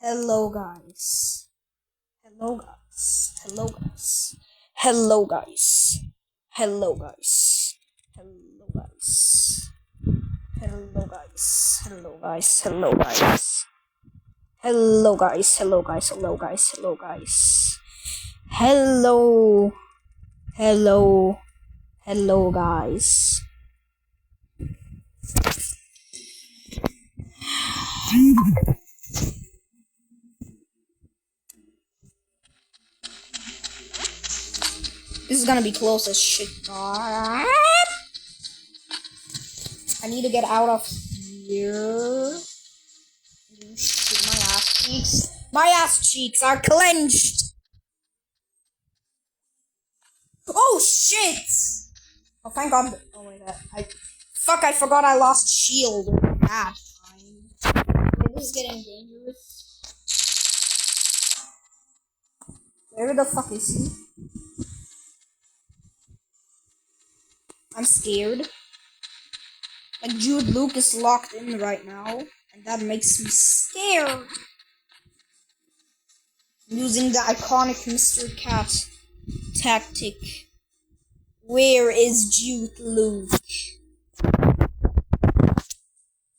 Hello guys. Hello guys. Hello guys. Hello guys. Hello guys. Hello guys. Hello guys. Hello guys. Hello guys. Hello guys. Hello guys. Hello guys. Hello guys. Hello. Hello. Hello guys. This is gonna be close as shit. I need to get out of here. Shit, my ass cheeks. My ass cheeks are clenched. Oh shit! Oh thank God. Oh wait, I forgot I lost shield. That time. Wait, this is getting dangerous. Where the fuck is he? I'm scared. Like Jude Luke is locked in right now, and that makes me scared. I'm using the iconic Mr. Cat tactic. Where is Jude Luke?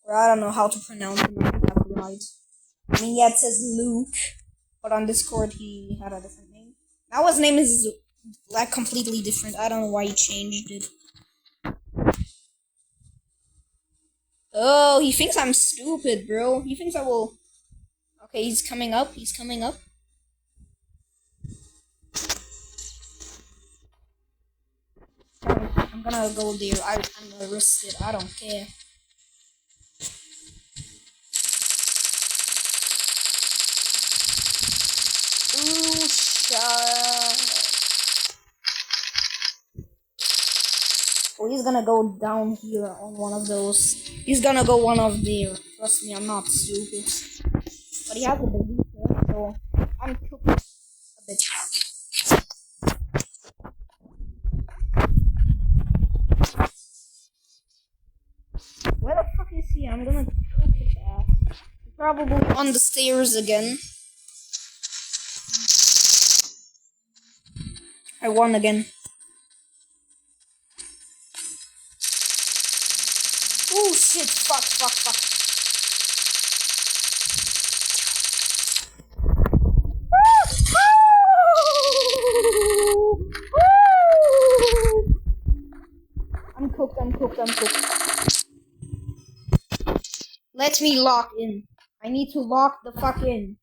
Or I don't know how to pronounce it right. I mean, yeah, it says Luke, but on Discord he had a different name. Now his name is like completely different. I don't know why he changed it. Oh, he thinks I'm stupid, bro. He thinks I will... Okay, he's coming up. He's coming up. I'm gonna go there. I'm gonna risk it. I don't care. Ooh, shit. Oh, he's gonna go down here on one of those. He's gonna go one of there. Trust me, I'm not stupid. But he has a bazooka, so I'm cooked a bit. Where the fuck is he? I'm gonna cook his ass. Probably on the stairs again. I won again. Oh shit, fuck. I'm cooked. Let me lock in. I need to lock the fuck in.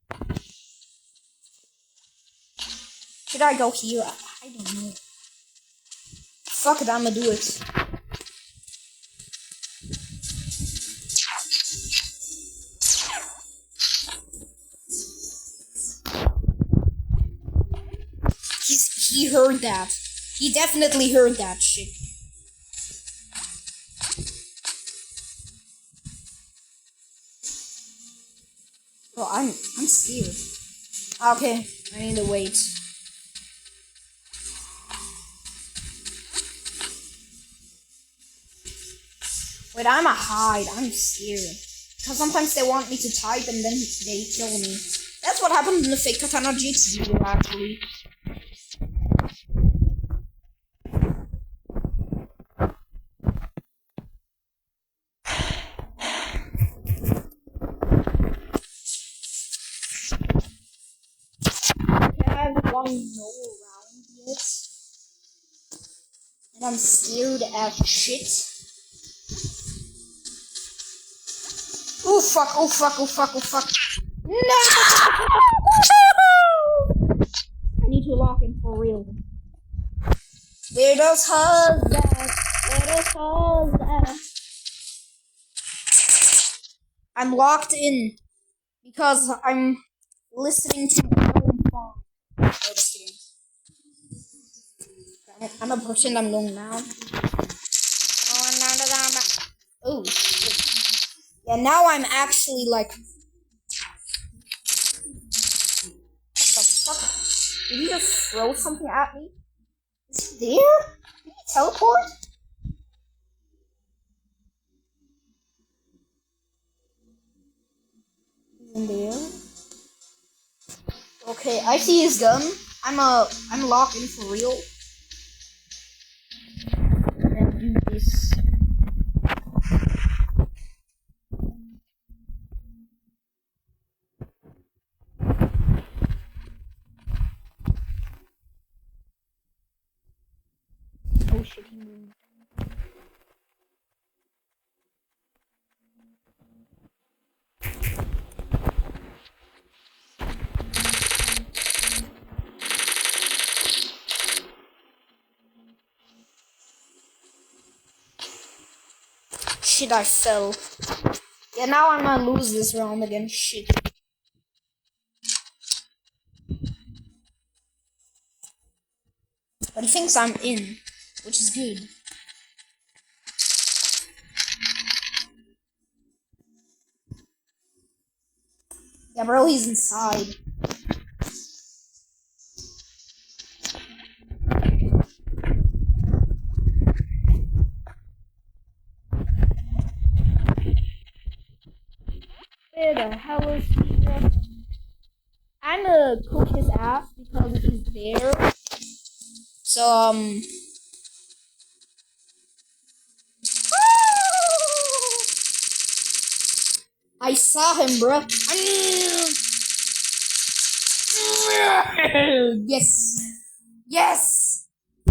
Should I go here? I don't know. Fuck it, I'ma do it. He heard that. He definitely heard that shit. Bro, I'm scared. Okay, I need to wait. Wait, I'ma hide. I'm scared. Because sometimes they want me to type and then they kill me. That's what happened in the fake Katana Jits video, actually. No round yet, and I'm scared as shit. Oh fuck. No! I need to lock in for real. Where does hug at? I'm locked in because I'm listening to my own song. No, just kidding. I'm gonna pretend I'm going down. Oh shit. Yeah, now I'm actually like... What the fuck? Did he just throw something at me? Is he there? Did he teleport? He's in there. Okay, I see his gun. I'm locked in for real. And do this. Oh shit, he moved. Shit, I fell. Yeah, now I'm gonna lose this round again. Shit. But he thinks I'm in, which is good. Yeah, bro, he's inside. Where the hell is he? I'm gonna cook his ass because he's there. So, I saw him, bro. Yes. Yes.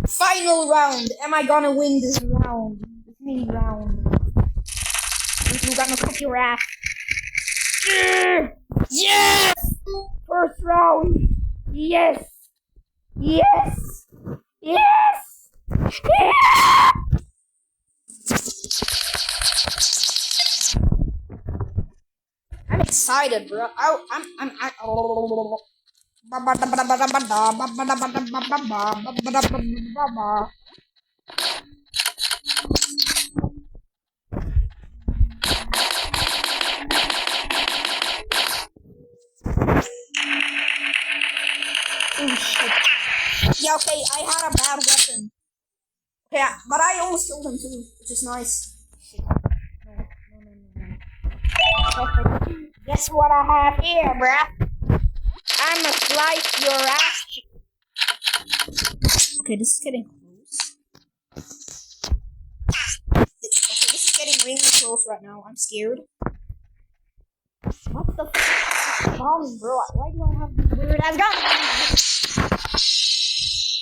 Final round. Am I gonna win this round? This mini round. You gonna cook your ass. Yes. First round. Yes. Yes. Yes. Yeah. I'm excited, bro. Oh shit. Yeah, okay, I had a bad weapon. Yeah, but I almost killed him too, which is nice. Shit. No. Guess what I have here, bruh? I'ma slice your ass. Okay, this is getting close. Okay, this is getting really close right now. I'm scared. What the fuck is wrong, bro? Why do I have this weird ass gun?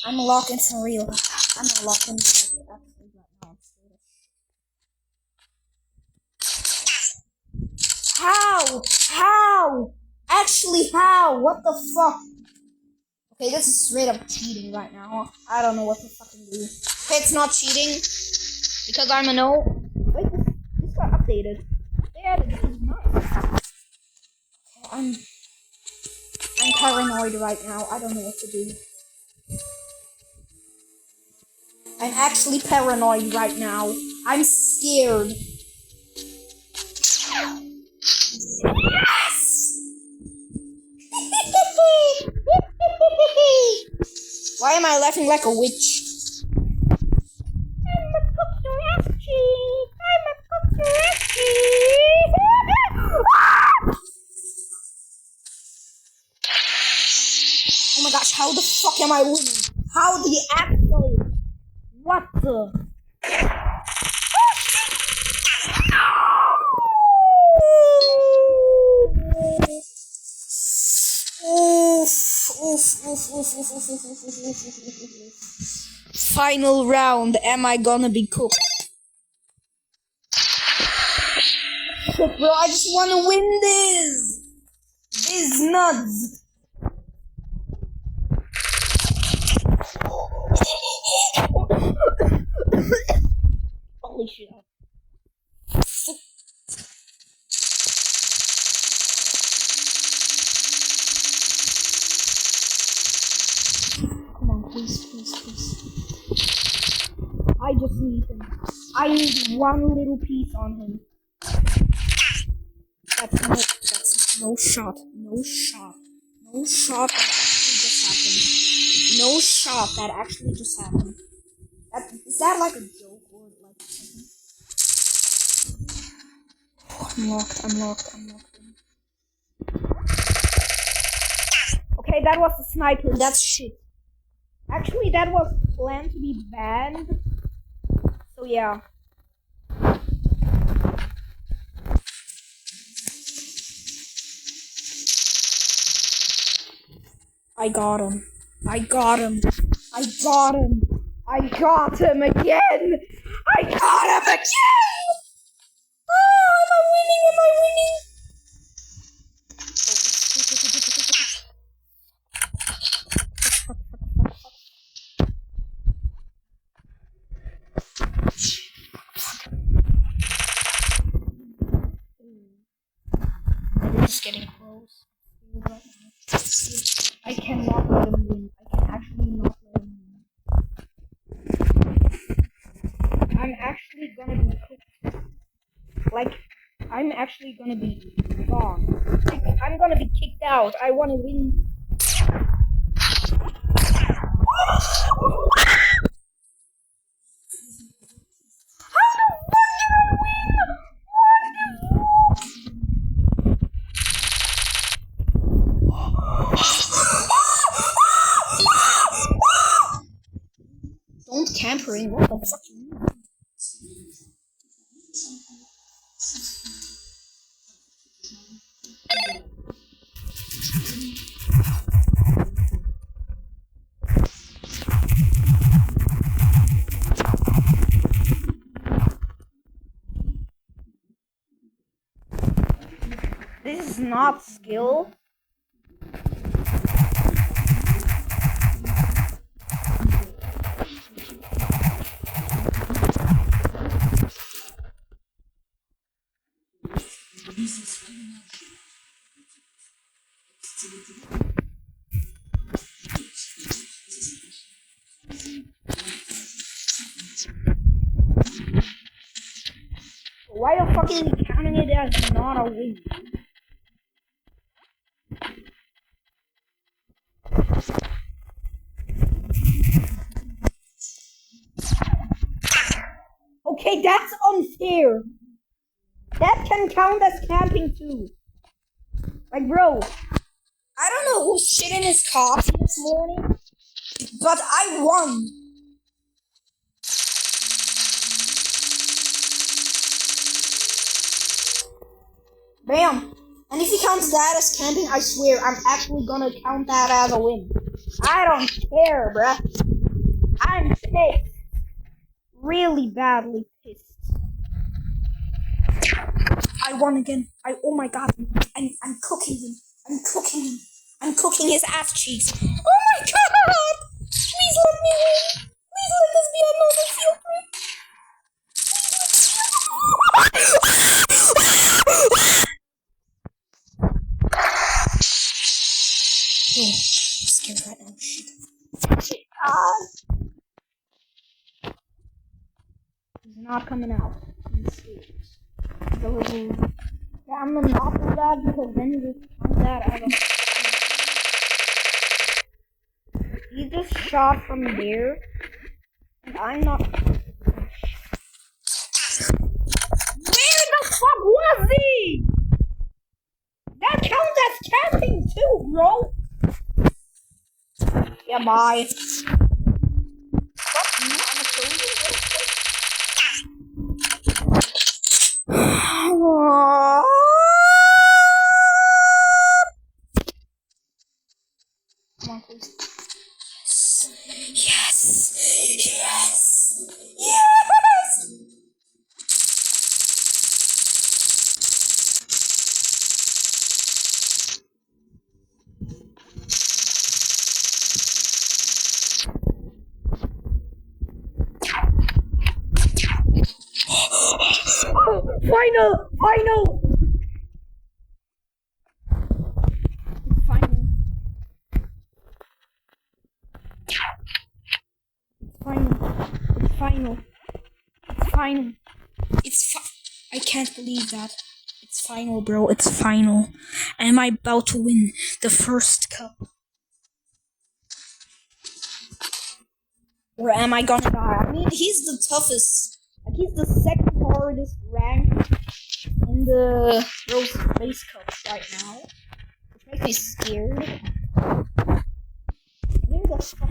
I'm locked in for real. I'm not locked in for real. How? How? Actually, how? What the fuck? Okay, this is straight up cheating right now. I don't know what to fucking do. Okay, it's not cheating because I'm a no. Wait, this got updated. Yeah, this is nice. Okay, I'm paranoid right now. I don't know what to do. I'm actually paranoid right now. I'm scared. Yes! Why am I laughing like a witch? I'm a cookie. I'm a cookie. Oh my gosh, how the fuck am I winning? How the actual... What the... Final round, am I gonna be cooked? Shit, bro, I just wanna win this! This nuts! Holy shit. Come on, please. I just need him. I need one little piece on him. That's no shot. No shot that actually just happened. No shot that actually just happened. Is that like a joke or like something? I'm locked in. Okay, that was the sniper. That's shit. Actually, that was planned to be banned. So yeah. I got him. I got him. I got him. I got him again. I got him again. Oh, am I winning? Am I winning? It is getting close. I cannot let him win. I can actually not let him win. I'm actually gonna be cooked. Like, I'm actually gonna be gone. Like, I'm gonna be kicked out. I wanna win. How the fuck did I win? Don't tampering. What the fuck? This is not skill. Why the fuck is he counting it as not a win? Okay, that's unfair. That can count as camping too. Like, bro, I don't know who's shit in his coffee this morning, but I won. Bam! And if he counts that as camping, I swear I'm actually gonna count that as a win. I don't care, bruh. I'm pissed. Really badly pissed. I won again. Oh my god. I'm cooking him. I'm cooking him. I'm cooking his ass cheeks. Oh my god! Please let me win. Please let this be another field trip. Oh, I'm scared right now. Shit. He's not coming out. He's scared. Yeah, I'm gonna not do that because then you just count that as a... He just shot from there. And I'm not... Where the fuck was he? That counts as camping too, bro. Yeah, bye. Fuck you, I'm a soldier. Come on, please. Yes! Yes! Yes! Final! Final! It's final. It's final. I can't believe that. It's final, bro. It's final. Am I about to win the first cup? Or am I gonna die? I mean, he's the toughest. Like, he's the second hardest rank in the Rose Base Cup right now. Which makes me scared. the fuck?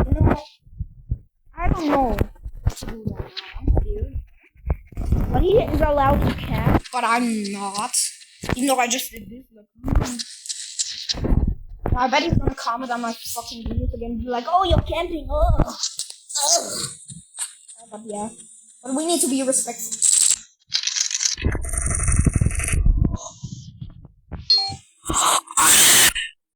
You know, I don't know to do that now. I'm scared. But he is allowed to camp, but I'm not. Even though I just did this, like, I bet he's gonna comment on my fucking videos again and be like, oh, you're camping, ugh. But yeah. But we need to be respectful.